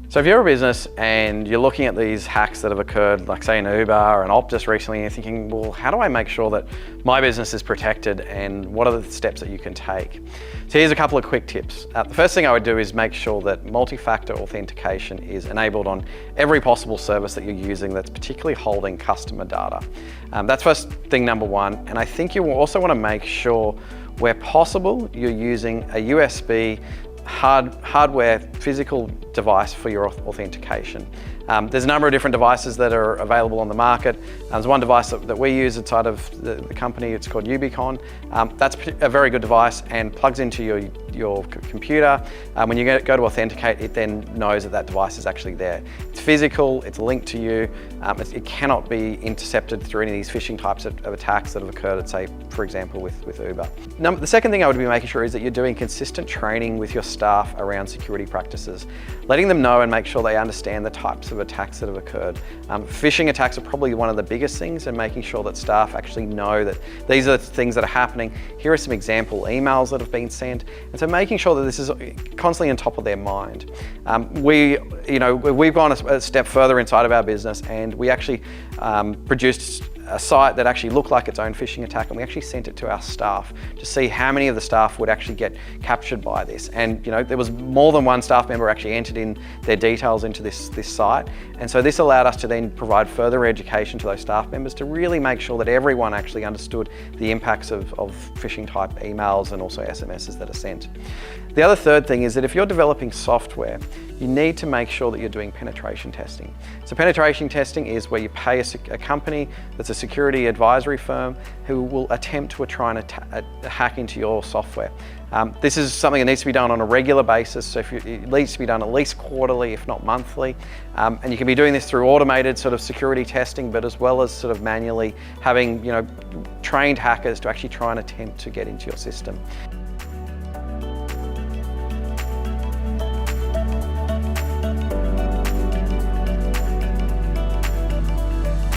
So if you're a business and you're looking at these hacks that have occurred, like say in Uber or an Optus recently, and you're thinking, well, how do I make sure that my business is protected and what are the steps that you can take? So here's a couple of quick tips. The first thing I would do is make sure that multi-factor authentication is enabled on every possible service that you're using that's particularly holding customer data. That's first thing number one. And I think you also want to make sure where possible you're using a USB hardware physical device for your authentication. There's a number of different devices that are available on the market. There's one device that we use inside of the company, it's called Ubicon. That's a very good device and plugs into your computer. When you go to authenticate, it then knows that that device is actually there. It's physical, it's linked to you. It cannot be intercepted through any of these phishing types of attacks that have occurred at, say, for example, with Uber. The second thing I would be making sure is that you're doing consistent training with your staff around security practices, letting them know and make sure they understand the types of attacks that have occurred. Phishing attacks are probably one of the biggest things, and making sure that staff actually know that these are the things that are happening. Here are some example emails that have been sent, and so making sure that this is constantly on top of their mind. We've gone a step further inside of our business, and we actually produced a site that actually looked like its own phishing attack, and we actually sent it to our staff to see how many of the staff would actually get captured by this. And there was more than one staff member actually entered in their details into this site, and so this allowed us to then provide further education to those staff members to really make sure that everyone actually understood the impacts of phishing type emails and also SMSs that are sent. The other third thing is that if you're developing software, you need to make sure that you're doing penetration testing. So penetration testing is where you pay a company that's a security advisory firm who will attempt to try and hack into your software. This is something that needs to be done on a regular basis, so it needs to be done at least quarterly, if not monthly. And you can be doing this through automated sort of security testing, but as well as sort of manually having trained hackers to actually try and attempt to get into your system.